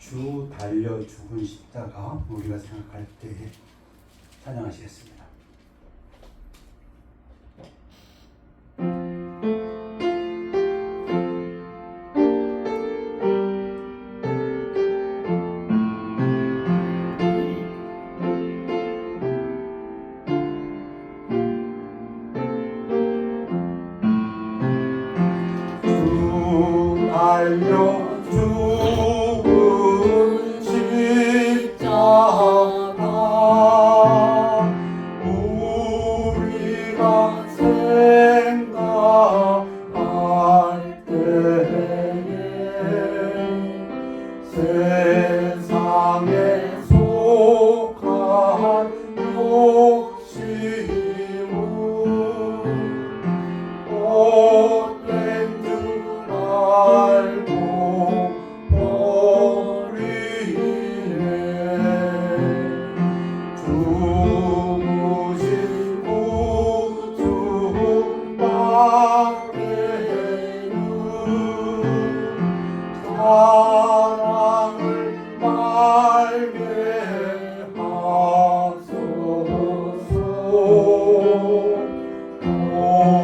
주 달려 죽은 십자가 우리가 생각할 때에 찬양하시겠습니다. 주 달려 죽은 십자가 우리가 생각할 때에 세상에 속한 욕심은 못된 줄 알고 버리네. 주무신 구주 밖에는 사랑을 말게 하소서.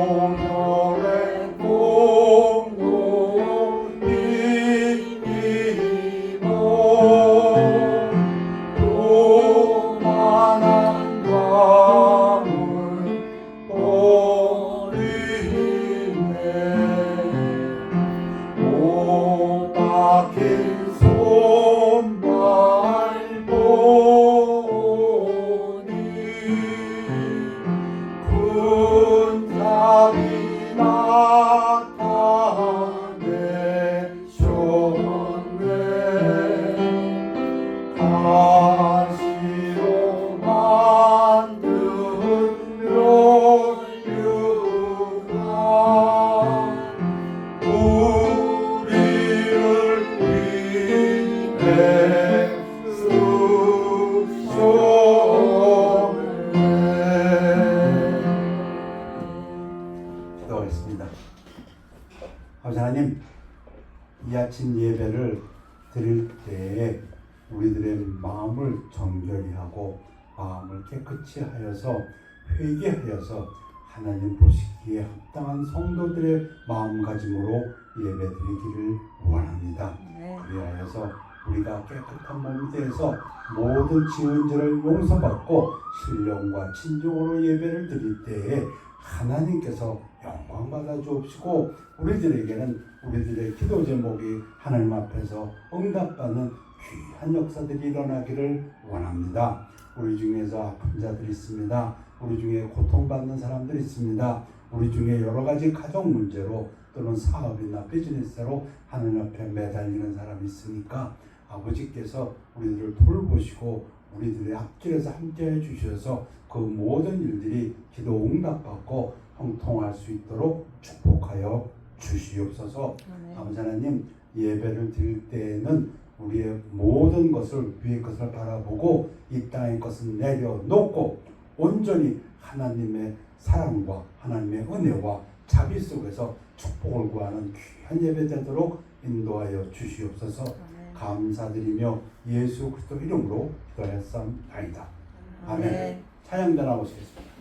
오늘의 공로이니도 요만한 마음을 버리네. 보다 긴 손발 보니 큰 자비 나타내셨네. 가시로 만든 혈육아 우리를 위해 쓰셨네. 기도하겠습니다. 아버지 하나님, 이 아침 예배를 드릴 때에 우리들의 마음을 정결히 하고 마음을 깨끗이 하여서 회개하여서 하나님 보시기에 합당한 성도들의 마음가짐으로 예배드리기를 원합니다. 그리하여서 우리가 깨끗한 몸이 되어서 모든 지은 죄를 용서받고 신령과 진정으로 예배를 드릴 때에 하나님께서 영광 받아 주옵시고 우리들에게는 우리들의 기도 제목이 하나님 앞에서 응답받는 귀한 역사들이 일어나기를 원합니다. 우리 중에서 아픈 자들이 있습니다. 우리 중에 고통받는 사람들이 있습니다. 우리 중에 여러 가지 가정 문제로 또는 사업이나 비즈니스로 하나님 앞에 매달리는 사람이 있으니까 아버지께서 우리들을 돌보시고 우리들의 앞길에서 함께해 주셔서 그 모든 일들이 기도 응답받고 형통할 수 있도록 축복하여 주시옵소서. 아버지 하나님, 예배를 드릴 때에는 우리의 모든 것을 위의 것을 바라보고 이 땅의 것은 내려놓고 온전히 하나님의 사랑과 하나님의 은혜와 자비 속에서 축복을 구하는 귀한 예배 되도록 인도하여 주시옵소서. 감사드리며 예수 그리스도 이름으로 기도하였사옵나이다. 아멘. 찬양단 나오시겠습니다.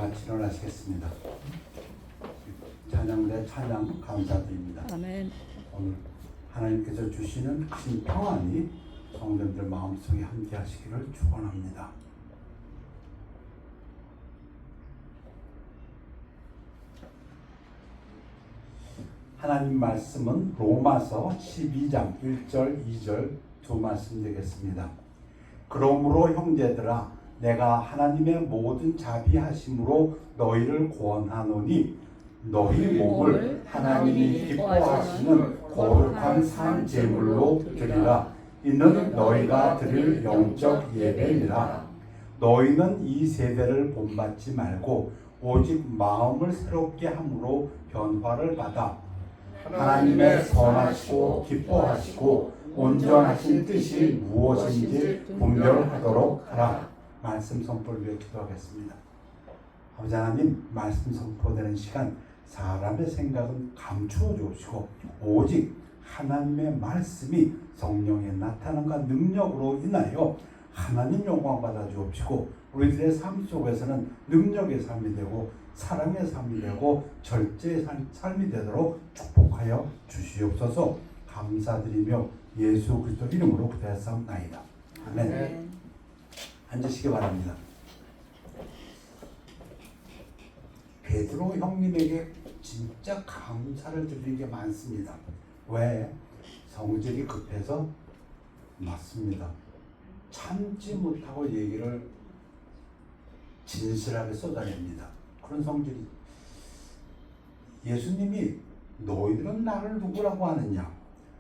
같이 일어나시겠습니다. 찬양대 찬양 감사드립니다. 아멘. 오늘 하나님께서 주시는 큰 평안이 성도님들 마음속에 함께 하시기를 축원합니다. 하나님 말씀은 로마서 12장 1절 2절 두 말씀 되겠습니다. 그러므로 형제들아 내가 하나님의 모든 자비하심으로 너희를 구원하노니 너희 몸을 하나님이 기뻐하시는 거룩한 산 제물로 드리라. 이는 너희가 드릴 영적 예배니라. 너희는 이 세대를 본받지 말고 오직 마음을 새롭게 함으로 변화를 받아 하나님의 선하시고 기뻐하시고 온전하신 뜻이 무엇인지 분별하도록 하라. 말씀 선포를 위해 기도하겠습니다. 아버지 하나님, 말씀 선포되는 시간 사람의 생각은 감추어 주시고 오직 하나님의 말씀이 성령의 나타남과 능력으로 인하여 하나님 영광 받아 주옵시고 우리들의 삶 속에서는 능력의 삶이 되고 사랑의 삶이 되고 절제의 삶이 되도록 축복하여 주시옵소서. 감사드리며 예수 그리스도 이름으로 기도하옵나이다. 아멘. 앉으시기 바랍니다. 베드로 형님에게 진짜 감사를 드리는 게 많습니다. 왜? 성질이 급해서? 맞습니다. 참지 못하고 얘기를 진실하게 쏟아냅니다. 그런 성질이. 예수님이 너희들은 나를 누구라고 하느냐?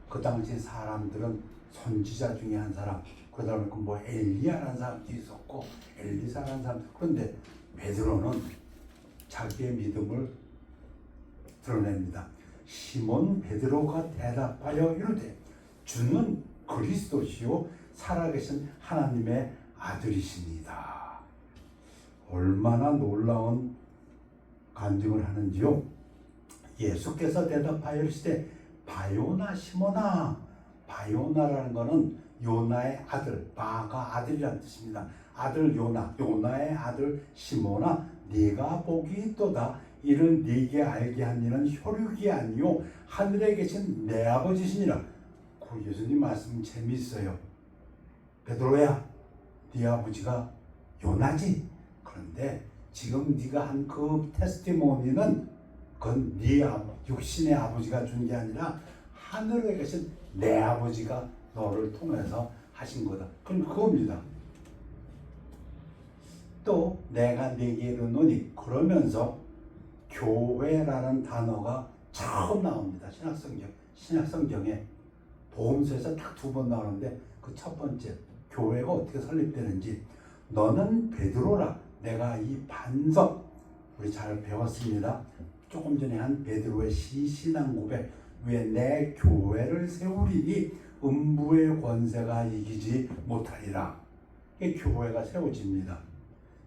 그 당시 사람들은 선지자 중에 한 사람, 그 다음에 뭐 엘리야라는 사람도 있었고 엘리사라는 사람. 그런데 베드로는 자기의 믿음을 드러냅니다. 시몬 베드로가 대답하여 이르되 주는 그리스도시요 살아계신 하나님의 아들이십니다. 얼마나 놀라운 간증을 하는지요. 예수께서 대답하여 이르시되 바요나 시몬아. 바요나라는 것은 요나의 아들, 바가 아들이라는 뜻입니다. 아들 요나, 요나의 아들 시몬아, 네가 복이 있도다. 이를 네게 알게 한 이는 혈육이 아니요 하늘에 계신 내 아버지시니라. 그 예수님 말씀 재미있어요. 베드로야, 네 아버지가 요나지. 그런데 지금 네가 한 그 테스티모니는 그건 네 육신의 아버지가 준 게 아니라 하늘에 계신 내 아버지가 너를 통해서 하신 거다. 그럼 그겁니다. 또 내가 네게 이르노니 그러면서 교회라는 단어가 처음 나옵니다. 신약성경에 복음서에서 딱 두 번 나오는데 그 첫 번째 교회가 어떻게 설립되는지 너는 베드로라. 내가 이 반석 우리 잘 배웠습니다. 조금 전에 한 베드로의 신앙 고백 위에 내 교회를 세우리니 음부의 권세가 이기지 못하리라. 이 교회가 세워집니다.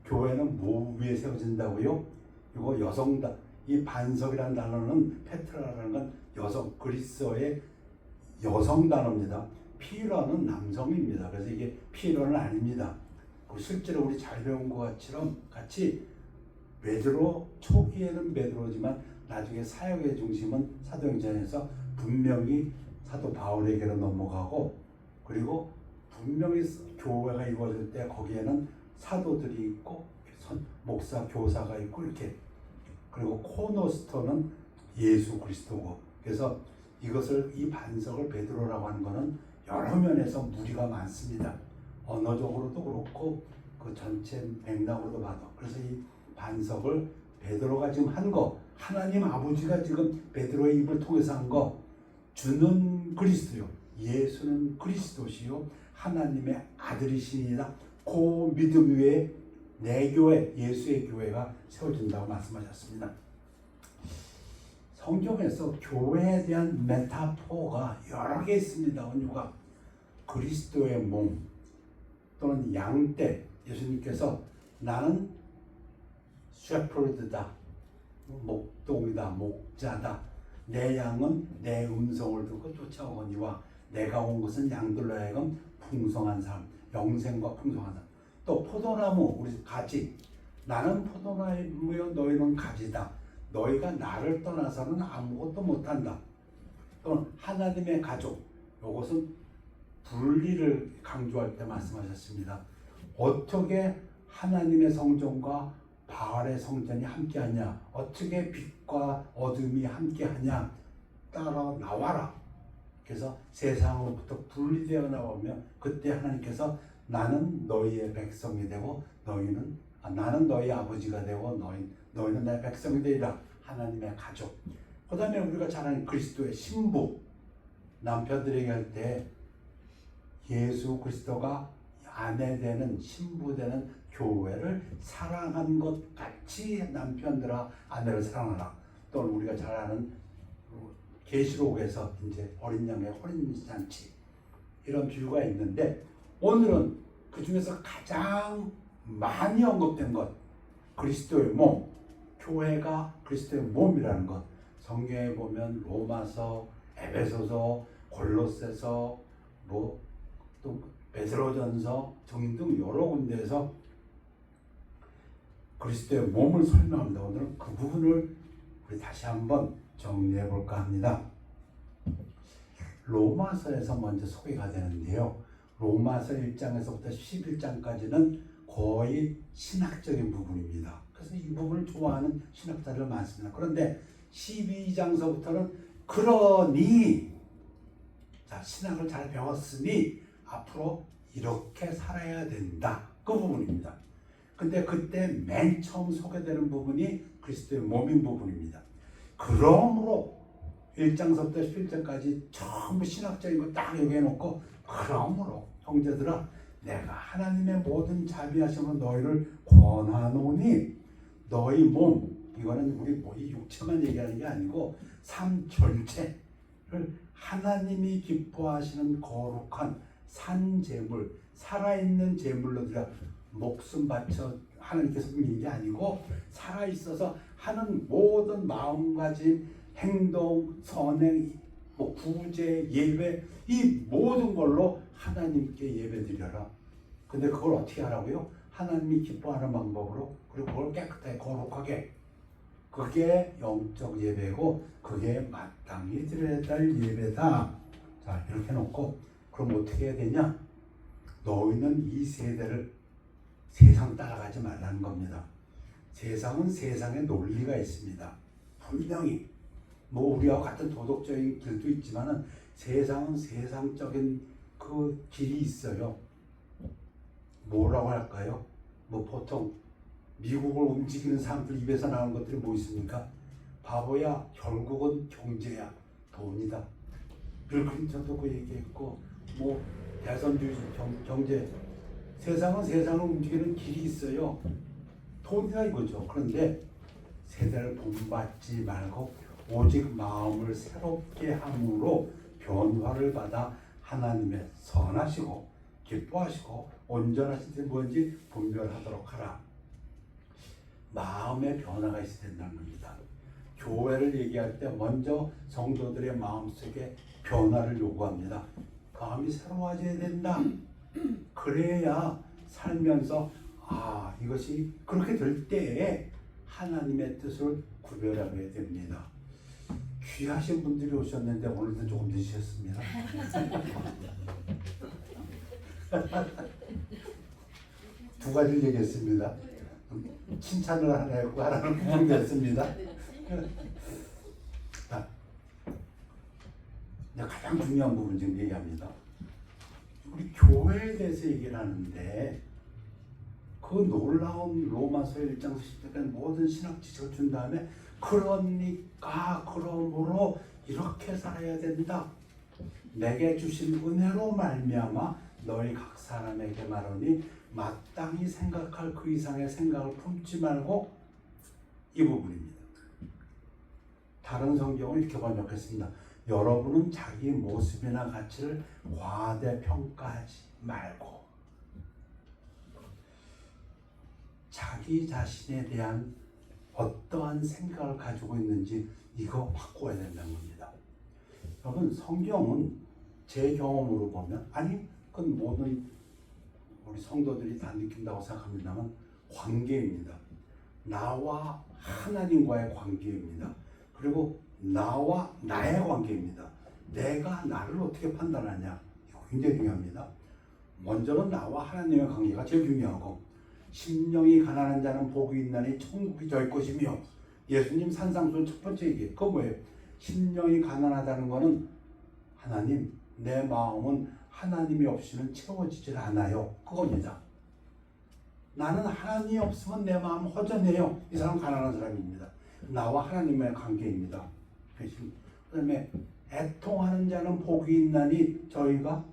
교회는 뭐 위에 세워진다고요? 이거 여성다. 이 반석이라는 단어는 페트라라는 건 여성, 그리스어의 여성 단어입니다. 피라는 남성입니다. 그래서 이게 피로는 아닙니다. 실제로 우리 잘 배운 것처럼 같이 베드로 초기에는 베드로지만 나중에 사역의 중심은 사도행전에서 분명히 사도 바울에게로 넘어가고 그리고 분명히 교회가 이루어질 때 거기에는 사도들이 있고 목사, 교사가 있고 이렇게 그리고 코너스톤은 예수 그리스도고 그래서 이것을 이 반석을 베드로라고 하는 것은 여러 면에서 무리가 많습니다. 언어적으로도 그렇고 그 전체 맥락으로도 봐도 그래서 이 반석을 베드로가 지금 한 거 하나님 아버지가 지금 베드로의 입을 통해서 한 거 주는 그리스도요 예수는 그리스도시요 하나님의 아들이시니라. 그 믿음 위에 내 교회 예수의 교회가 세워진다고 말씀하셨습니다. 성경에서 교회에 대한 메타포가 여러 개 있습니다. 원유가 그리스도의 몸 또는 양떼. 예수님께서 나는 셰퍼드다, 목동이다, 목자다. 내 양은 내 음성을 듣고 쫓아오거니와 내가 온 것은 양들로 하여금 풍성한 삶, 영생과 풍성한 삶. 또 포도나무 우리 가지 나는 포도나무여 너희는 가지다. 너희가 나를 떠나서는 아무것도 못한다. 또는 하나님의 가족, 이것은 분리를 강조할 때 말씀하셨습니다. 어떻게 하나님의 성전과 바알의 성전이 함께하냐, 어떻게 빛과 어둠이 함께하냐, 따라 나와라. 그래서 세상으로부터 분리되어 나오면 그때 하나님께서 나는 너희의 백성이 되고 나는 너희 아버지가 되고 너희는 내 백성이 되리라. 하나님의 가족. 그 다음에 우리가 잘 아는 그리스도의 신부. 남편들에게 할 때 예수 그리스도가 아내 되는 신부 되는 교회를 사랑한 것 같이 남편들아 아내를 사랑하라. 또는 우리가 잘 아는 계시록에서 이제 어린 양의 혼인잔치 이런 비유가 있는데, 오늘은 그 중에서 가장 많이 언급된 것, 그리스도의 몸, 교회가 그리스도의 몸이라는 것. 성경에 보면 로마서, 에베소서, 골로새서, 또 베드로전서 등등 여러 군데에서 그리스도의 몸을 설명합니다. 오늘은 그 부분을 우리 다시 한번 정리해 볼까 합니다. 로마서에서 먼저 소개가 되는데요. 로마서 1장에서부터 11장까지는 거의 신학적인 부분입니다. 그래서 이 부분을 좋아하는 신학자들 많습니다. 그런데 12장서부터는 그러니, 자, 신학을 잘 배웠으니 앞으로 이렇게 살아야 된다. 그 부분입니다. 근데 그때 맨 처음 소개되는 부분이 그리스도의 몸인 부분입니다. 그러므로 1장서부터 11장까지 전부 신학적인 거 딱 얘기해놓고, 그러므로 형제들아 내가 하나님의 모든 자비하심으로 너희를 권하노니 너희 몸, 이거는 우리 이 육체만 얘기하는 게 아니고 삶 전체를 하나님이 기뻐하시는 거룩한 산제물, 살아있는 제물로 드려 목숨 바쳐 하나님께 섬기는 게 아니고 살아있어서 하는 모든 마음가짐, 행동, 선행, 구제, 예배, 이 모든 걸로 하나님께 예배드려라. 근데 그걸 어떻게 하라고요? 하나님이 기뻐하는 방법으로, 그리고 그걸 깨끗하게 거룩하게. 그게 영적 예배고 그게 마땅히 드려야 될 예배다. 자, 이렇게 놓고 그럼 어떻게 해야 되냐? 너희는 이 세대를 세상 따라가지 말라는 겁니다. 세상은 세상의 논리가 있습니다. 분명히 우리와 같은 도덕적인 길도 있지만은 세상은 세상적인 그 길이 있어요. 뭐라고 할까요? 보통 미국을 움직이는 사람들 입에서 나오는 것들이 뭐 있습니까? 바보야, 결국은 경제야, 돈이다. 빌 클린턴도 그 얘기했고, 대선주의 경제, 세상은 세상을 움직이는 길이 있어요. 돈이다 이거죠. 그런데 세대를 본받지 말고 오직 마음을 새롭게 함으로 변화를 받아 하나님의 선하시고 기뻐하시고 온전하신 게 뭔지 분별하도록 하라. 마음의 변화가 있어야 된다는 겁니다. 교회를 얘기할 때 먼저 성도들의 마음속에 변화를 요구합니다. 마음이 새로워져야 된다. 그래야 살면서 이것이 그렇게 될 때에 하나님의 뜻을 구별하게 됩니다. 귀하신 분들이 오셨는데 오늘도 조금 늦으셨습니다. 두 가지를 얘기했습니다. 칭찬을 하나 했고 하나는 부정됐습니다. 가장 중요한 부분 지금 얘기합니다. 우리 교회에 대해서 얘기를 하는데 그 놀라운 로마서 1장 10절까지 모든 신학 지식을 준 다음에 그러므로 이렇게 살아야 된다. 내게 주신 은혜로 말미암아 너희 각 사람에게 말하니 마땅히 생각할 그 이상의 생각을 품지 말고, 이 부분입니다. 다른 성경은 이렇게 번역했습니다. 여러분은 자기 모습이나 가치를 과대평가하지 말고 자기 자신에 대한 어떠한 생각을 가지고 있는지 이거 바꿔야 된다는 겁니다. 여러분, 성경은 제 경험으로 보면, 그건 모든 우리 성도들이 다 느낀다고 생각합니다만 관계입니다. 나와 하나님과의 관계입니다. 그리고 나와 나의 관계입니다. 내가 나를 어떻게 판단하냐, 이거 굉장히 중요합니다. 먼저는 나와 하나님의 관계가 제일 중요하고, 심령이 가난한 자는 복이 있나니 천국이 저희 것이며, 예수님 산상수훈 첫 번째 얘기, 그거 뭐예요? 심령이 가난하다는 거는 하나님, 내 마음은 하나님이 없이는 채워지질 않아요, 그겁니다. 나는 하나님이 없으면 내 마음 허전해요. 이 사람 가난한 사람입니다. 나와 하나님의 관계입니다. 그 다음에 애통하는 자는 복이 있나니 저희가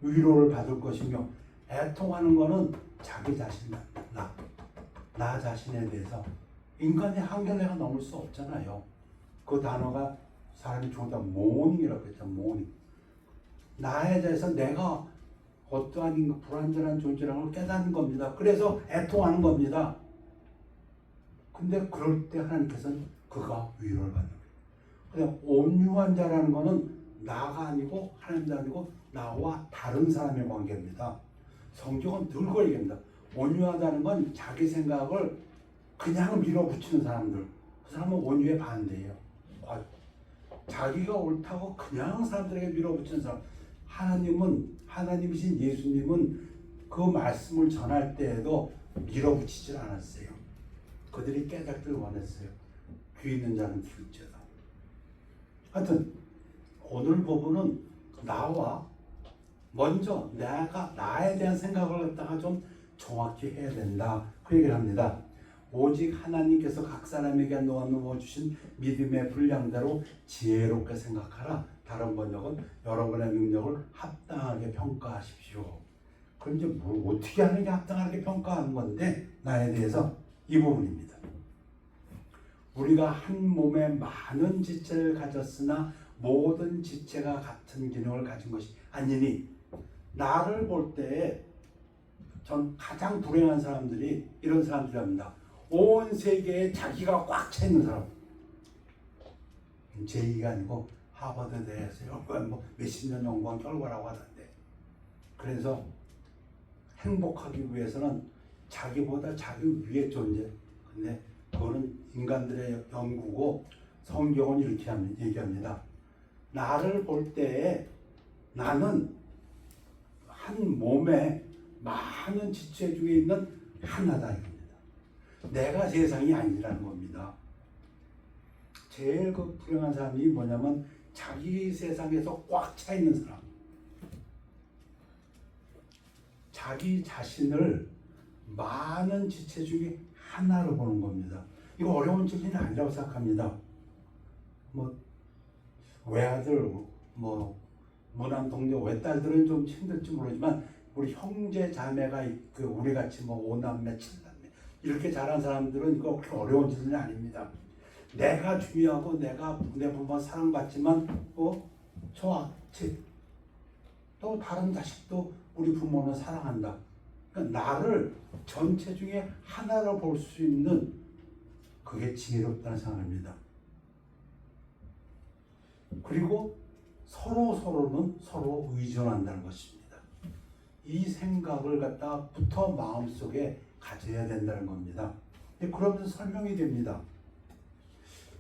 위로를 받을 것이며, 애통하는 거는 자기 자신, 나 자신에 대해서. 인간의 한계가 넘을 수 없잖아요. 그 단어가 사람이 좋다, 모닝이라고 했죠. 모닝. 나에 대해서 내가 어떠한 불완전한 존재라는 걸 깨닫는 겁니다. 그래서 애통하는 겁니다. 근데 그럴 때 하나님께서는 그가 위로를 받는 거예요. 그냥 온유한 자라는 거는 나가 아니고 하나님도 아니고 나와 다른 사람의 관계입니다. 성경은 늘 그걸 얘기합니다. 온유하다는 건 자기 생각을 그냥 밀어붙이는 사람들, 그 사람은 온유의 반대예요. 자기가 옳다고 그냥 사람들에게 밀어붙이는 사람. 하나님이신 예수님은 그 말씀을 전할 때에도 밀어붙이질 않았어요. 그들이 깨닫기를 원했어요. 귀 있는 자는 들을지어다. 하여튼 오늘 부분은 나와 먼저 내가 나에 대한 생각을 갖다가 좀 정확히 해야 된다, 그 얘기를 합니다. 오직 하나님께서 각 사람에게 놓아 주신 믿음의 분량대로 지혜롭게 생각하라. 다른 번역은 여러분의 능력을 합당하게 평가하십시오. 그럼 이제 뭘 어떻게 하는 게 합당하게 평가하는 건데, 나에 대해서 이 부분입니다. 우리가 한 몸에 많은 지체를 가졌으나 모든 지체가 같은 기능을 가진 것이 아니니, 나를 볼 때 전 가장 불행한 사람들이 이런 사람들입니다. 온 세계에 자기가 꽉 차 있는 사람. 제 얘기가 아니고 하버드대에서 몇십 년 연구한 결과라고 하던데, 그래서 행복하기 위해서는 자기보다 자기 위의 존재, 근데 그거는 인간들의 연구고 성경은 이렇게 얘기합니다. 나를 볼 때 나는 한 몸에 많은 지체 중에 있는 하나다, 이겁니다. 내가 세상이 아니라는 겁니다. 제일 그 불행한 사람이 뭐냐면 자기 세상에서 꽉 차 있는 사람. 자기 자신을 많은 지체 중에 하나로 보는 겁니다. 이거 어려운 질문이 아니라고 생각합니다. 외아들, 무남 동료, 외딸들은 좀 힘들지 모르지만 우리 형제 자매가 있고 우리 같이 5남매, 7남매 이렇게 자란 사람들은 이거 그렇게 어려운 질문이 아닙니다. 내가 중요하고 내가 내 부모 사랑받지만 좋아, 또 다른 자식도 우리 부모는 사랑한다. 그러니까 나를 전체 중에 하나로 볼 수 있는, 그게 지혜롭다는 생각입니다. 그리고 서로는 서로 의존한다는 것입니다. 이 생각을 갖다부터 마음속에 가져야 된다는 겁니다. 그러면서 설명이 됩니다.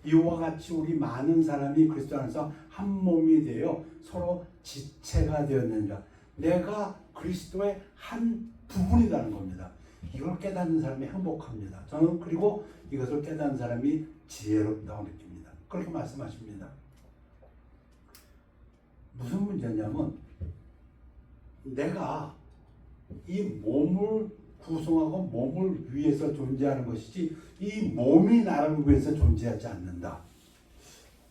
이와 같이 우리 많은 사람이 그리스도 안에서 한 몸이 되어 서로 지체가 되었느니라. 내가 그리스도의 한 부분이라는 겁니다. 이걸 깨닫는 사람이 행복합니다. 저는 그리고 이것을 깨닫는 사람이 지혜롭다고 느낍니다. 그렇게 말씀하십니다. 무슨 문제냐면 내가 이 몸을 구성하고 몸을 위해서 존재하는 것이지 이 몸이 나를 위해서 존재하지 않는다.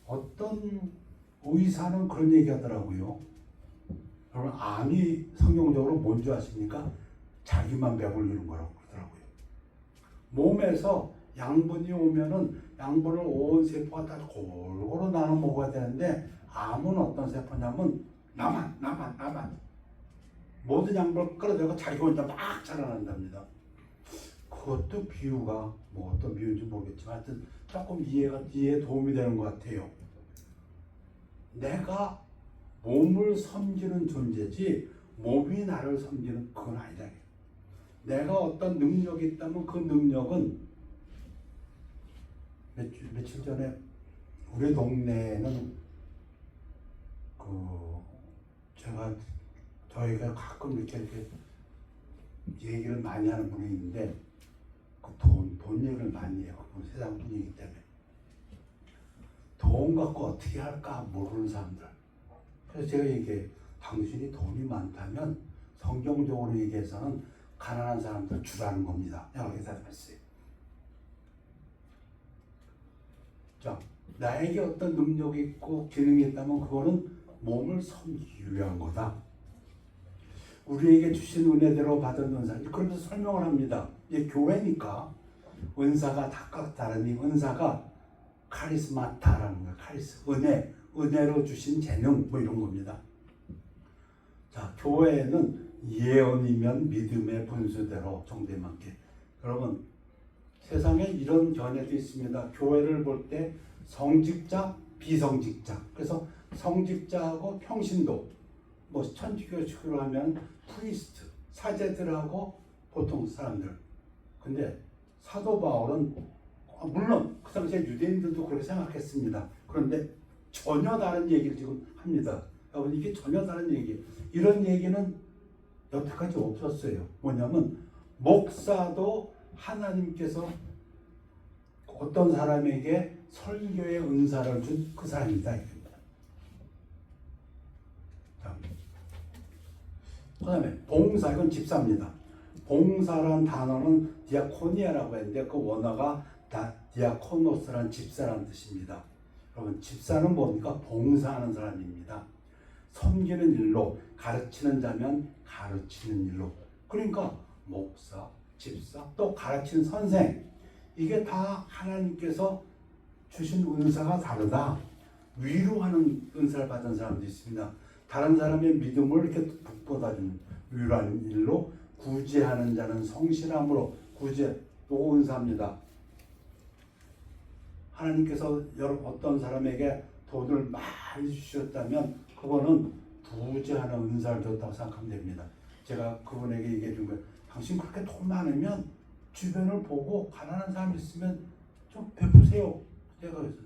어떤 의사는 그런 얘기 하더라고요. 여러분, 암이 성경적으로 뭔지 아십니까? 자기만 배불리는 거라고 그러더라고요. 몸에서 양분이 오면은 양분을 온 세포가 다 골고루 나눠 먹어야 되는데, 암은 어떤 세포냐면 나만 모든 양분을 끌어들여서 자기 혼자 막 자라난답니다. 그것도 비유가 어떤 비유인지 모르겠지만 하여튼 조금 이해에 도움이 되는 것 같아요. 내가 몸을 섬기는 존재지 몸이 나를 섬기는, 그건 아니다. 내가 어떤 능력이 있다면 그 능력은 며칠 전에 우리 동네에는 저희가 가끔 이렇게 얘기를 많이 하는 분이 있는데 돈 얘기를 많이 해요. 그건 세상 분위기 때문에 돈 갖고 어떻게 할까 모르는 사람들. 그래서 제가 얘기해, 당신이 돈이 많다면 성경적으로 얘기해서는 가난한 사람들 주라는 겁니다. 이렇게 대답했어요. 자, 나에게 어떤 능력이 있고 기능이 있다면 그거는 몸을 섬기기 위한 거다. 우리에게 주신 은혜대로 받은 은사. 그러면서 설명을 합니다. 이게 교회니까 은사가 각각 다르니 은사가 카리스마타라는 거예요. 은혜로 주신 재능 뭐 이런 겁니다. 자, 교회에는 예언이면 믿음의 분수대로 정도에 맞게. 여러분, 세상에 이런 견해도 있습니다. 교회를 볼 때 성직자, 비성직자. 그래서 성직자하고 평신도, 뭐 천주교식으로 하면 프리스트, 사제들하고 보통 사람들. 근데 사도 바울은 물론 그 당시에 유대인들도 그렇게 생각했습니다. 그런데 전혀 다른 얘기를 지금 합니다. 여러분, 이게 전혀 다른 얘기. 이런 얘기는 여태까지 없었어요. 뭐냐면 목사도 하나님께서 어떤 사람에게 설교의 은사를 준 그 사람이다. 그 다음에 봉사, 이건 집사입니다. 봉사란 단어는 디아코니아라고 했는데 그 원어가 디아코노스란 집사라는 뜻입니다. 여러분, 집사는 뭡니까? 봉사하는 사람입니다. 섬기는 일로, 가르치는 자면 가르치는 일로. 그러니까 목사, 집사, 또 가르치는 선생, 이게 다 하나님께서 주신 은사가 다르다. 위로하는 은사를 받은 사람도 있습니다. 다른 사람의 믿음을 이렇게 북돋아주는 위로하는 일로, 구제하는 자는 성실함으로 구제, 또 은사입니다. 하나님께서 어떤 사람에게 돈을 많이 주셨다면 그거는 부재하는 은사를 줬다고 생각하면 됩니다. 제가 그분에게 얘기해 준 거예요. 당신 그렇게 돈 많으면 주변을 보고 가난한 사람 있으면 좀 베푸세요. 제가 그랬어요.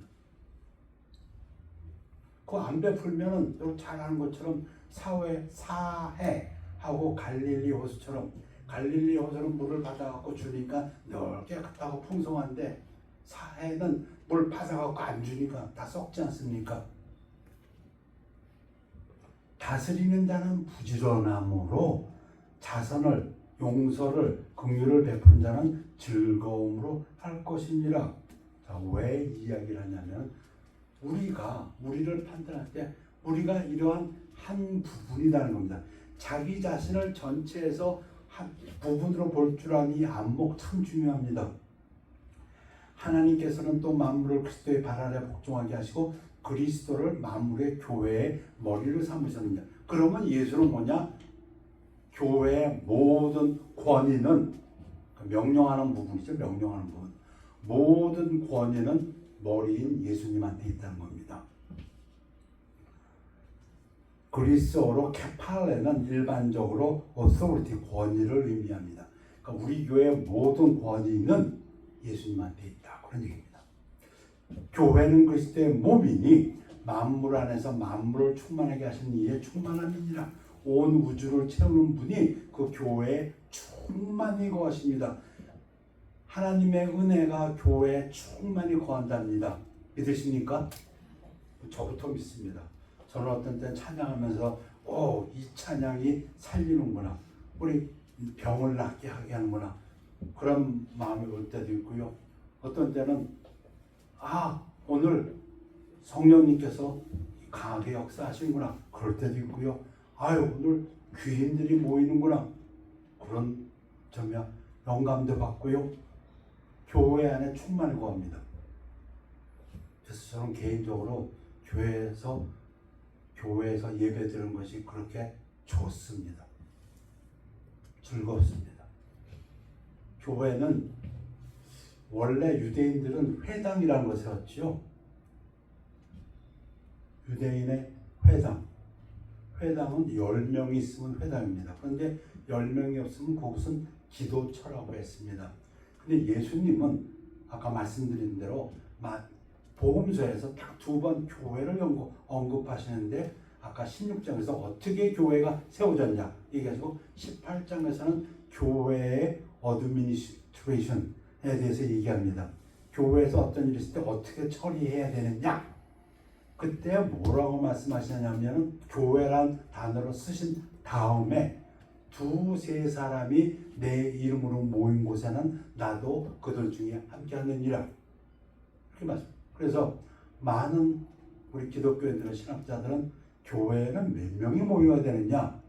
그거 안 베풀면은 여러분 잘 아는 것처럼 사해하고 갈릴리 호수처럼, 갈릴리 호수는 물을 받아갖고 주니까 넓게 깨끗하고 풍성한데 사해는 물 받아갖고 안 주니까 다 썩지 않습니까? 다스리는 자는 부지런함으로, 자선을, 용서를, 긍휼을 베푸는 자는 즐거움으로 할 것이니라. 자, 왜 이야기를 하냐면 우리를 판단할 때 우리가 이러한 한 부분이라는 겁니다. 자기 자신을 전체에서 한 부분으로 볼 줄 아니 안목 참 중요합니다. 하나님께서는 또 만물을 그리스도의 발 아래 복종하게 하시고 그리스도를 만물의 교회의 머리를 삼으셨느냐. 그러면 예수는 뭐냐? 교회의 모든 권위는, 명령하는 부분이죠. 명령하는 부분. 모든 권위는 머리인 예수님한테 있다는 겁니다. 그리스어로 케팔레는 일반적으로 authority, 권위를 의미합니다. 그러니까 우리 교회의 모든 권위는 예수님한테 있다. 그런 얘기입니다. 교회는 그리스도의 몸이니 만물 안에서 만물을 충만하게 하신 이의 충만함이니라. 온 우주를 채우는 분이 그 교회에 충만히 거하십니다. 하나님의 은혜가 교회에 충만히 거한답니다. 믿으십니까? 저부터 믿습니다. 저는 어떤 때는 찬양하면서 이 찬양이 살리는구나, 우리 병을 낫게 하게 하는구나, 그런 마음이 올 때도 있고요. 어떤 때는 오늘 성령님께서 강하게 역사하시는구나, 그럴 때도 있고요. 오늘 귀인들이 모이는구나, 그런 영감도 받고요. 교회 안에 충만히 거합니다. 그래서 저는 개인적으로 교회에서 예배 드리는 것이 그렇게 좋습니다. 즐겁습니다. 교회는 원래 유대인들은 회당이라는 것을 했죠. 유대인의 회당. 회당은 10명이 있으면 회당입니다. 그런데 10명이 없으면 그것은 기도처라고 했습니다. 근데 예수님은 아까 말씀드린 대로 복음서에서 딱 두 번 교회를 언급하시는데 아까 16장에서 어떻게 교회가 세워졌냐 얘기하시고 18장에서는 교회의 어드미니스트레이션에 대해서 얘기합니다. 교회에서 어떤 일이 있을 때 어떻게 처리해야 되느냐. 그때 뭐라고 말씀하시냐면 교회란 단어로 쓰신 다음에 두세 사람이 내 이름으로 모인 곳에는 나도 그들 중에 함께하느니라. 이렇게 말씀. 그래서 많은 우리 기독교인들의 신학자들은 교회는 몇 명이 모여야 되느냐.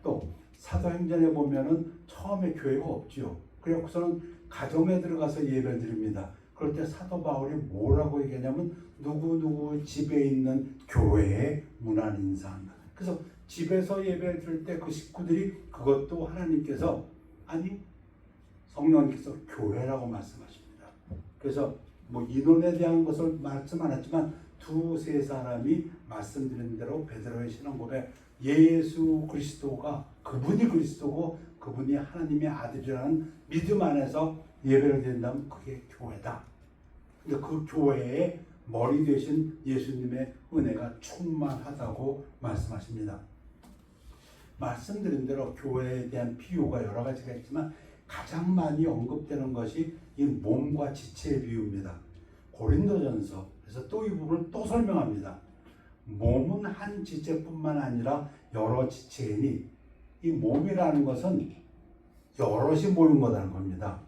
또 사도행전에 보면은 처음에 교회가 없지요. 그래서는 가정에 들어가서 예배를 드립니다. 그럴 때 사도 바울이 뭐라고 얘기하냐면 누구 집에 있는 교회에 문안 인사한다. 그래서 집에서 예배를 드릴 때 그 식구들이 그것도 하나님께서 아니 성령님께서 교회라고 말씀하십니다. 그래서 뭐 인원에 대한 것을 말씀 안 했지만 두세 사람이 말씀드린 대로 베드로의 신앙 고백 예수 그리스도가 그분이 그리스도고 그분이 하나님의 아들이라는 믿음 안에서 예배를 드린다면 그게 교회다. 근데 그 교회의 머리 되신 예수님의 은혜가 충만하다고 말씀하십니다. 말씀드린 대로 교회에 대한 비유가 여러 가지가 있지만 가장 많이 언급되는 것이 이 몸과 지체의 비유입니다. 고린도전서에서 또 이 부분을 또 설명합니다. 몸은 한 지체뿐만 아니라 여러 지체이니 이 몸이라는 것은 여럿이 모인 거라는 겁니다.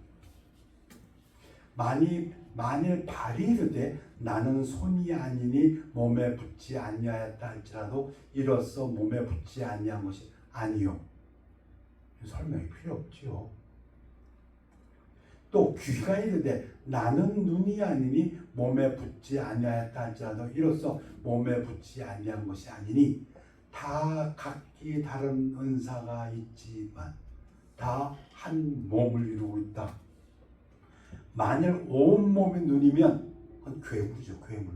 만일 발이 이르되 나는 손이 아니니 몸에 붙지 아니하였다 할지라도 이로써 몸에 붙지 아니한 것이 아니요. 설명이 필요 없지요. 또 귀가 이르되 나는 눈이 아니니 몸에 붙지 아니하였다 할지라도 이로써 몸에 붙지 아니한 것이 아니니 다 각기 다른 은사가 있지만 다 한 몸을 이루고 있다. 만일 온 몸이 눈이면 그건 괴물이죠. 괴물.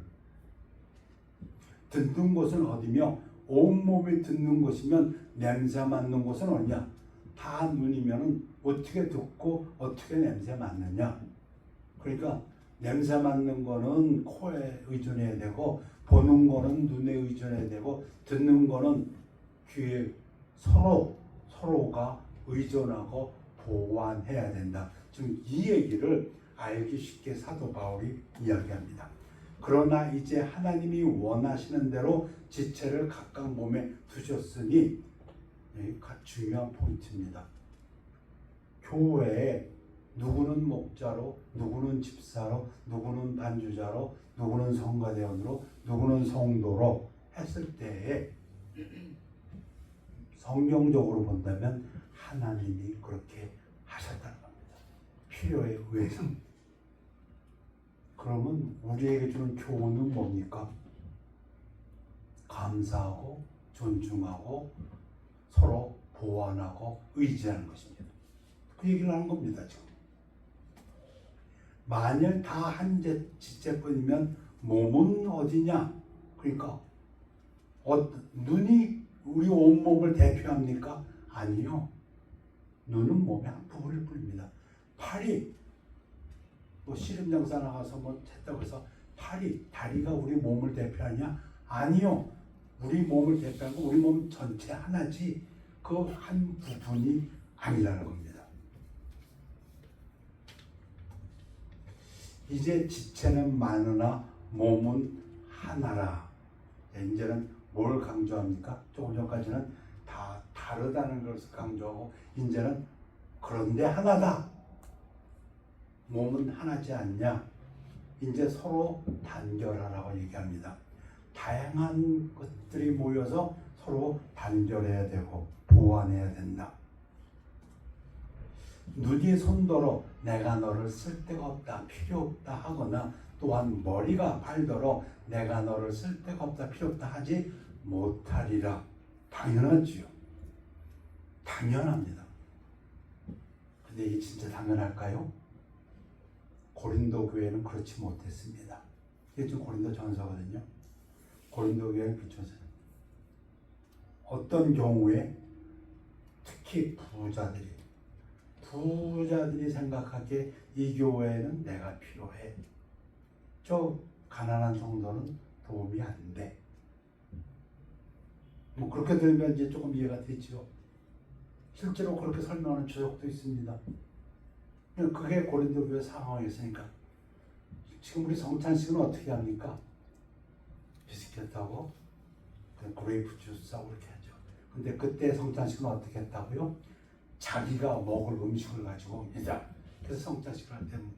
듣는 곳은 어디며 온 몸이 듣는 곳이면 냄새 맡는 곳은 어디냐. 다 눈이면 어떻게 듣고 어떻게 냄새 맡느냐. 그러니까 냄새 맡는 거는 코에 의존해야 되고 보는 거는 눈에 의존해야 되고 듣는 거는 귀에 서로가 의존하고 보완해야 된다. 지금 이 얘기를 알기 쉽게 사도 바울이 이야기합니다. 그러나 이제 하나님이 원하시는 대로 지체를 각각 몸에 두셨으니 중요한 포인트입니다. 교회에 누구는 목자로, 누구는 집사로, 누구는 반주자로, 누구는 성가대원으로, 누구는 성도로 했을 때에 성경적으로 본다면 하나님이 그렇게 하셨다는 겁니다. 필요에 의해서. 그러면 우리에게 주는 교훈은 뭡니까? 감사하고 존중하고 서로 보완하고 의지하는 것입니다. 그 얘기를 하는 겁니다. 지금. 만일 다 한 지체뿐이면 몸은 어디냐? 그러니까 눈이 우리 온몸을 대표합니까? 아니요. 눈은 몸의 한 부분일 뿐입니다. 팔이 씨름장사 나가서 했다고 해서 다리가 우리 몸을 대표하냐? 아니요. 우리 몸을 대표하는 건 우리 몸 전체 하나지 그 한 부분이 아니라는 겁니다. 이제 지체는 많으나 몸은 하나라. 이제는 뭘 강조합니까? 조금 전까지는 다 다르다는 것을 강조하고 이제는 그런데 하나다. 몸은 하나지 않냐? 이제 서로 단결하라고 얘기합니다. 다양한 것들이 모여서 서로 단결해야 되고 보완해야 된다. 눈이 손더러 내가 너를 쓸데가 없다, 필요 없다 하거나 또한 머리가 발더러 내가 너를 쓸데가 없다, 필요 없다 하지 못하리라. 당연하지요. 당연합니다. 근데 이게 진짜 당연할까요? 고린도 교회는 그렇지 못했습니다. 이게 지금 고린도 전서거든요. 고린도 교회는 그렇죠. 어떤 경우에 특히 부자들이 생각하기에 이 교회는 내가 필요해. 저 가난한 성도는 도움이 안 돼. 뭐 그렇게 들으면 이제 조금 이해가 되죠. 실제로 그렇게 설명하는 주석도 있습니다. 그게 고린도 교회 상황이었으니까. 지금 우리 성찬식은 어떻게 합니까? 비스킷하고 그레이프 주스하고 이렇게 하죠. 근데 그때 성찬식은 어떻게 했다고요? 자기가 먹을 음식을 가지고 옵니다. 그래서 성찬식을 할 때는.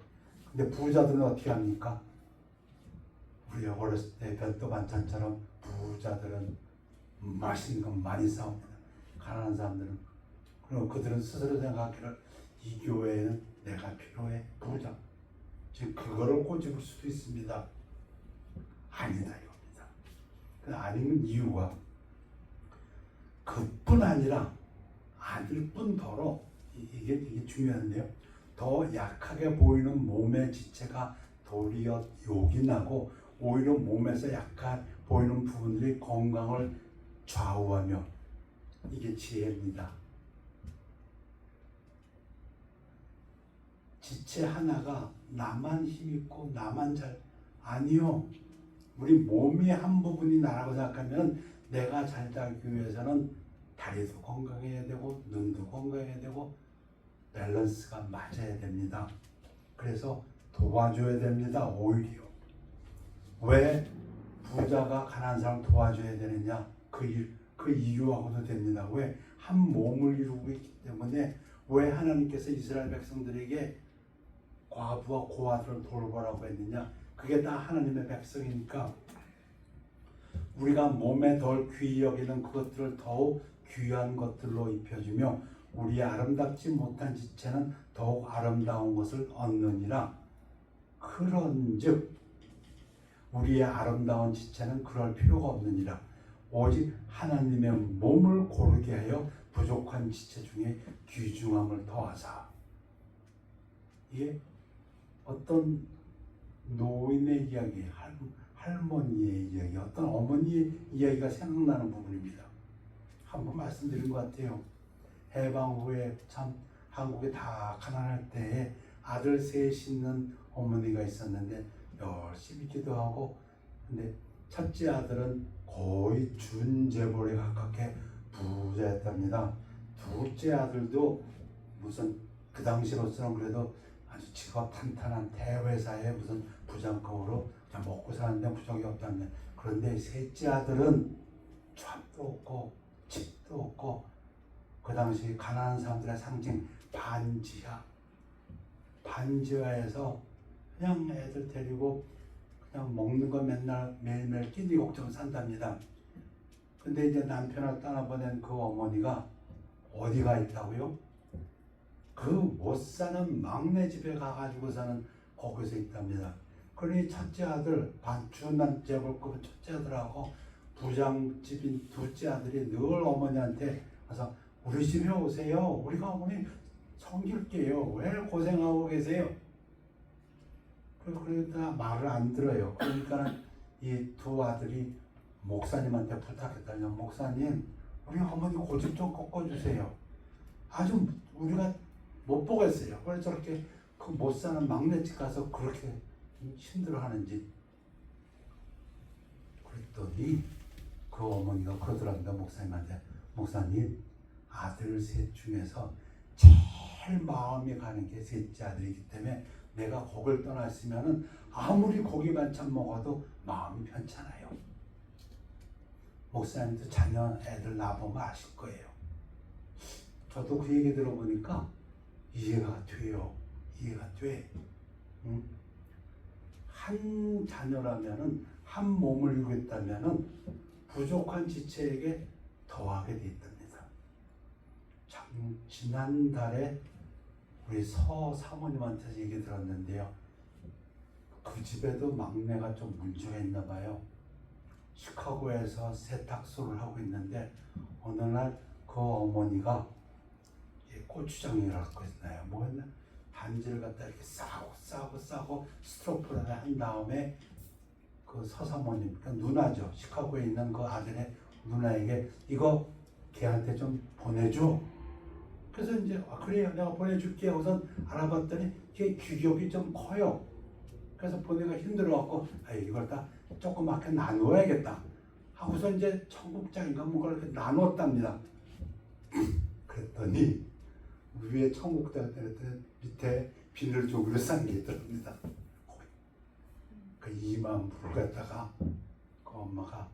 근데 부자들은 어떻게 합니까? 우리 어렸을 때 별도 반찬처럼 부자들은 맛있는 거 많이 싸웁니다. 가난한 사람들은. 그리고 그들은 스스로 생각하기를 이 교회에는 내가 필요해. 부자. 지금 그거를 꼬집을 수도 있습니다. 아니다 이겁니다. 아니면 이유가 그뿐 아니라 아닐 뿐더러 이게 중요한데요. 더 약하게 보이는 몸의 지체가 도리어 욕이 나고 오히려 몸에서 약한 보이는 부분들이 건강을 좌우하며 이게 지혜입니다. 지체 하나가 나만 힘있고 나만 잘 아니요. 우리 몸이 한 부분이 나라고 생각하면 내가 잘 살기 위해서는 다리도 건강해야 되고 눈도 건강해야 되고 밸런스가 맞아야 됩니다. 그래서 도와줘야 됩니다. 오히려. 왜 부자가 가난한 사람 도와줘야 되느냐? 그 이유하고도 됩니다. 왜? 한 몸을 이루고 있기 때문에. 왜 하나님께서 이스라엘 백성들에게 과부와 고아들을 돌보라고 했느냐? 그게 다 하나님의 백성이니까 우리가 몸에 덜 귀히 여기는 그것들을 더욱 귀한 것들로 입혀주며 우리의 아름답지 못한 지체는 더욱 아름다운 것을 얻느니라. 그런즉 우리의 아름다운 지체는 그럴 필요가 없느니라. 오직 하나님의 몸을 고르게 하여 부족한 지체 중에 귀중함을 더하사. 이게 어떤 노인의 이야기, 할머니의 이야기, 어떤 어머니의 이야기가 생각나는 부분입니다. 한번 말씀드린 것 같아요. 해방 후에 참 한국에 다 가난할 때에 아들 셋 있는 어머니가 있었는데 열심히 기도하고, 근데 첫째 아들은 거의 준재벌에 가깝게 부자였답니다. 둘째 아들도 무슨 그 당시로서는 그래도 아주 직업 탄탄한 대회사의 무슨 부장급으로 그냥 먹고 사는데 부족이 없다면, 그런데 셋째 아들은 집도 없고 집도 없고 그 당시 가난한 사람들의 상징 반지하에서 그냥 애들 데리고 그냥 먹는 거 맨날 매일매일 끼니 걱정 산답니다. 근데 이제 남편을 떠나보낸 그 어머니가 어디가 있다고요? 그 못 사는 막내 집에 가가지고 사는 거기서 있답니다. 그러니 첫째 아들, 준난 재벌급 첫째 아들하고 부장집인 둘째 아들이 늘 어머니한테 가서 우리 집에 오세요. 우리가 어머니 섬길게요. 왜 고생하고 계세요? 그러니까 말을 안 들어요. 그러니까 이 두 아들이 목사님한테 부탁했다면, 목사님 우리 어머니 고집 좀 꺾어주세요. 아주 우리가 못 보겠어요. 왜 저렇게 그 못 사는 막내집 가서 그렇게 힘들어하는지. 그랬더니 그 어머니가 그러더랍니다. 목사님한테, 목사님 아들 셋 중에서 제일 마음이 가는 게 셋째 아들이기 때문에 내가 거길 떠났으면은 아무리 고기 반찬 먹어도 마음이 편찮아요. 목사님도 자녀 애들 낳아보면 아실 거예요. 저도 그 얘기 들어보니까 이해가 돼요. 이해가 돼. 한 자녀라면은, 한 몸을 이루겠다면은 부족한 지체에게 더하게 돼 있답니다. 지난달에 우리 서 사모님한테서 얘기 들었는데요. 그 집에도 막내가 좀 문제가 있나 봐요. 시카고에서 세탁소를 하고 있는데 어느 날 그 어머니가 고추장이라고 했나요? 뭐 했나? 반지를 갖다 이렇게 싸고 스트로프를 한 다음에 그 서사모님, 그러니까 누나죠. 시카고에 있는 그 아들의 누나에게 이거 걔한테 좀 보내줘. 그래서 이제 그래요, 내가 보내줄게. 우선 알아봤더니 걔 규격이 좀 커요. 그래서 보내가 힘들어갖고 이걸 다 조그맣게 나누어야겠다 하고서 이제 청국장인가 뭔가 이렇게 나눴답니다. 그랬더니 위에 청국장 밑에 비늘 조기로 싼 게 있더랍니다. 그 2만 불을 갖다가 그 엄마가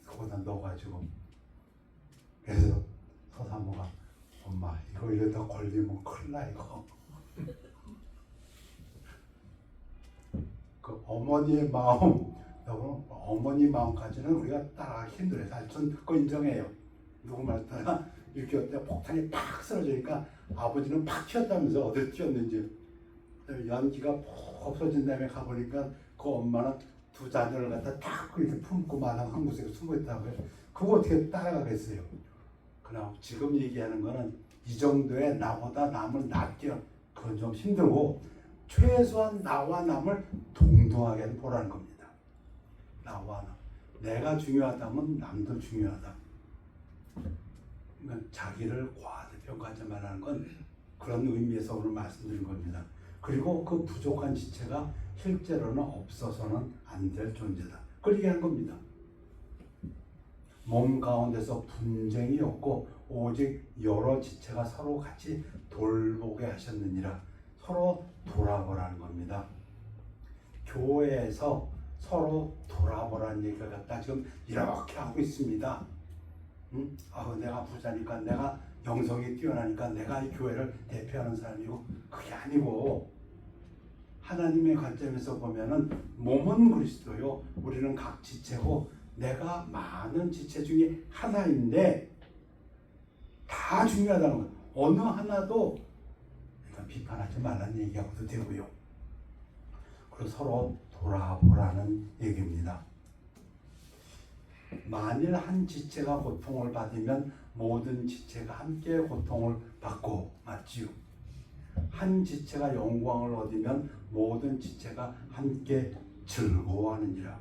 거기다 넣어가지고, 그래서 서사모가 엄마 이거 이러다 걸리면 큰일 나 이거. 그 어머니의 마음, 여러분 어머니 마음까지는 우리가 따라가기 힘들어요. 사실 전 그거 인정해요. 누구 말따라 이렇게 어때 폭탄이 팍 쓰러지니까 아버지는 팍 튀었다면서 어디 튀었는지, 연기가 푹 없어진 다음에 가보니까 그 엄마는 두 자녀를 갖다 딱 이렇게 품고 마당 한 곳에 숨어 있다고요. 그거 어떻게 따라가겠어요? 그럼 지금 얘기하는 거는 이 정도의 나보다 남을 낫게, 그건 좀 힘들고 최소한 나와 남을 동등하게 보라는 겁니다. 나와 남. 내가 중요하다면 남도 중요하다. 그러니까 자기를 과대평가하지 말라는 건 그런 의미에서 오늘 말씀드린 겁니다. 그리고 그 부족한 지체가 실제로는 없어서는 안 될 존재다. 그걸 얘기하는 겁니다. 몸 가운데서 분쟁이 없고 오직 여러 지체가 서로 같이 돌보게 하셨느니라. 서로 돌아보라는 겁니다. 교회에서 서로 돌아보라는 얘기를 갖다 지금 이렇게 하고 있습니다. 내가 부자니까, 내가 영성이 뛰어나니까 내가 이 교회를 대표하는 사람이고, 그게 아니고 하나님의 관점에서 보면은 몸은 그리스도요, 우리는 각 지체고 내가 많은 지체 중에 하나인데 다 중요하다는 거예요. 어느 하나도 그러니까 비판하지 말라는 얘기하고도 되고요. 그리고 서로 돌아보라는 얘기입니다. 만일 한 지체가 고통을 받으면 모든 지체가 함께 고통을 받고, 맞지요? 한 지체가 영광을 얻으면 모든 지체가 함께 즐거워하느니라.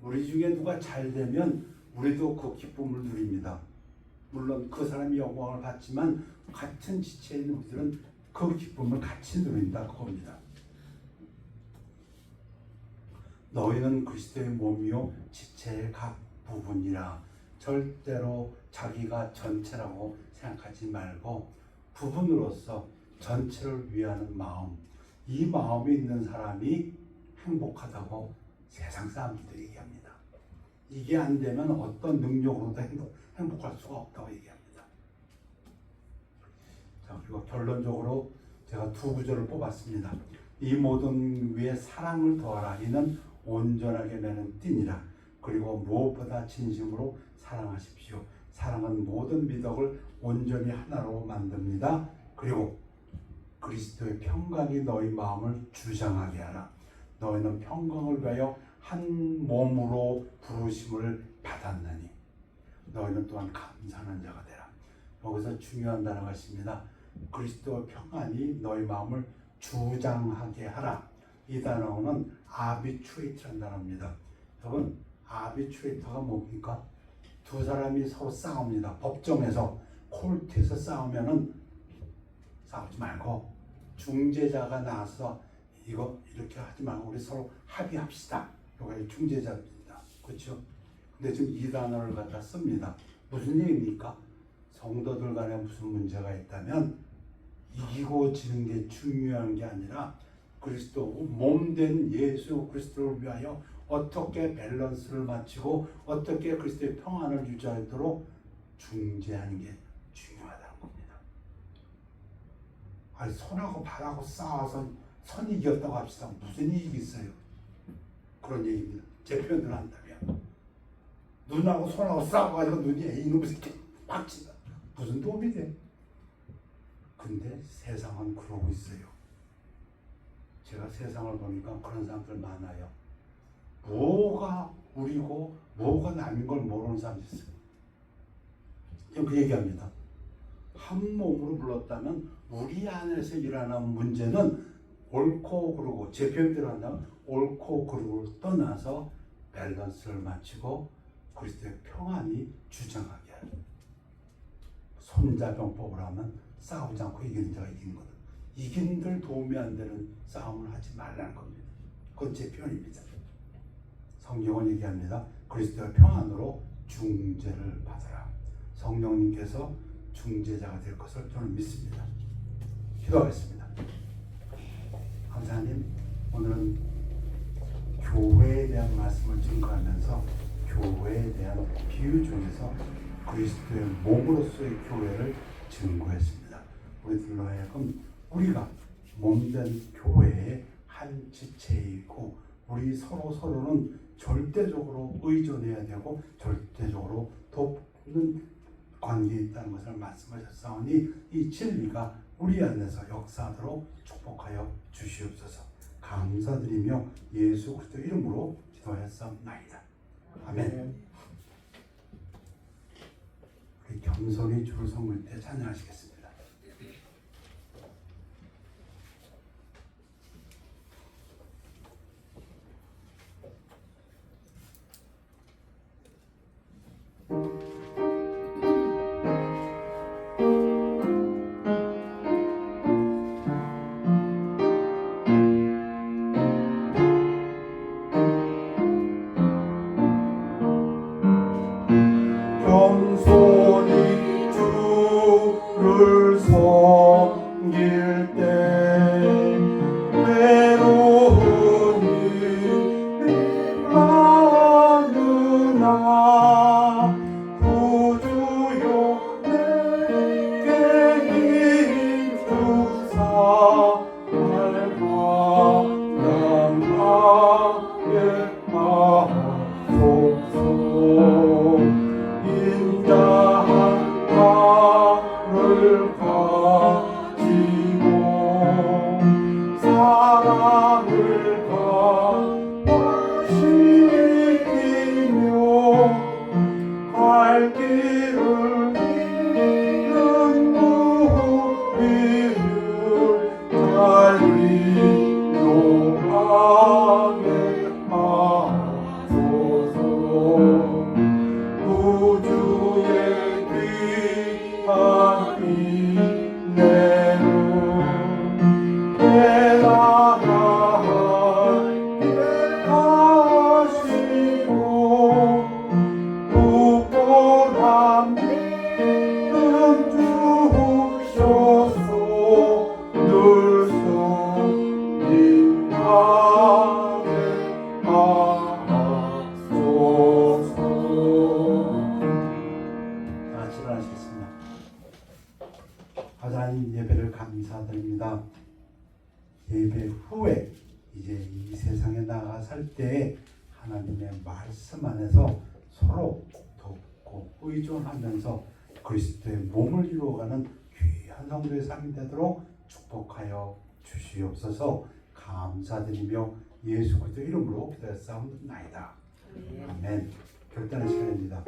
우리 중에 누가 잘 되면 우리도 그 기쁨을 누립니다. 물론 그 사람이 영광을 받지만 같은 지체에 있는 우리들은 그 기쁨을 같이 누린다 그겁니다. 너희는 그리스도의 몸이요 지체의 각 부분이라. 절대로 자기가 전체라고 생각하지 말고 부분으로서 전체를 위하는 마음, 이 마음이 있는 사람이 행복하다고 세상 사람들도 얘기합니다. 이게 안 되면 어떤 능력으로도 행복할 수가 없다고 얘기합니다. 자, 그리고 결론적으로 제가 두 구절을 뽑았습니다. 이 모든 위에 사랑을 더하라. 이는 온전하게 매는 띠니라. 그리고 무엇보다 진심으로 사랑하십시오. 사랑은 모든 미덕을 온전히 하나로 만듭니다. 그리고 그리스도의 평강이 너희 마음을 주장하게 하라. 너희는 평강을 위하여 한 몸으로 부르심을 받았느니 너희는 또한 감사하는 자가 되라. 여기서 중요한 단어가 있습니다. 그리스도의 평안이 너희 마음을 주장하게 하라. 이 단어는 아비추레이트라는 단어입니다. 여러분, 아비추레이터가 뭡니까? 두 사람이 서로 싸웁니다. 법정에서 콜트에서 싸우면은 싸우지 말고 중재자가 나와서 이거 이렇게 하지 말고 우리 서로 합의합시다. 이게 중재자입니다. 그렇죠? 근데 지금 이 단어를 갖다 씁니다. 무슨 얘기입니까? 성도들 간에 무슨 문제가 있다면 이기고 지는 게 중요한 게 아니라 그리스도 몸된 예수 그리스도를 위하여 어떻게 밸런스를 맞추고 어떻게 그리스도의 평안을 유지하도록 중재하는 게 중요하다는 겁니다. 아니, 선하고 발하고 싸워서 선이 이겼다고 합시다. 무슨 이익이 있어요? 그런 얘기입니다. 제 표현을 한다면 눈하고 손하고 싸워가지고 눈이 이놈의 새끼 막 친다. 무슨 도움이 돼? 근데 세상은 그러고 있어요. 제가 세상을 보니까 그런 사람들 많아요. 뭐가 우리고 뭐가 남인 걸 모르는 사람이 있어요. 그 얘기합니다. 한 몸으로 불렀다면 우리 안에서 일어나는 문제는 옳고 그르고, 제 표현대로 한다면 옳고 그르고를 떠나서 밸런스를 맞추고 그리스도의 평안이 주장하게 하는, 손자병법을 하면 싸우지 않고 이기는 자가 이기는 거다. 이긴들 도움이 안 되는 싸움을 하지 말라는 겁니다. 그건 제 표현입니다. 성경은 얘기합니다. 그리스도의 평안으로 중재를 받아라. 성령님께서 중재자가 될 것을 저는 믿습니다. 기도하겠습니다. 감사하님, 오늘은 교회에 대한 말씀을 증거하면서 교회에 대한 비유 중에서 그리스도의 몸으로서의 교회를 증거했습니다. 우리들로 하여금 우리가 몸된 교회의 한 지체이고 우리 서로는 절대적으로 의존해야 되고 절대적으로 돕는 관계에 있다는 것을 말씀하셨사오니 이 진리가 우리 안에서 역사하도록 축복하여 주시옵소서. 감사드리며 예수 그리스도 이름으로 기도하였사옵나이다. 아멘. 우리 겸손히 주를 섬길 때 찬양하시겠습니다. 겸손히 주를 섬길 때 외로운 일이 많으나 구주여 내게 힘주사 말감당하게 하소서. 인자한 마음을 가지고 사랑을 강화시키며 갈 길을 잃은 우리를 잘 인도하게 하소서. 구주의 귀한 인내로 깨달아게 하시고 굳건한 믿음 주셔서 늘 승리하게 하소서. 하시겠습니다. 하나님, 예배를 감사드립니다. 예배 후에 이제 이 세상에 나가 살 때에 하나님의 말씀 안에서 서로 돕고 의존하면서 그리스도의 몸을 이루어가는 귀한 성도의 삶이 되도록 축복하여 주시옵소서. 감사드리며 예수 그리스도 이름으로 기도했사옵나이다. 아멘. 결단의 시간입니다.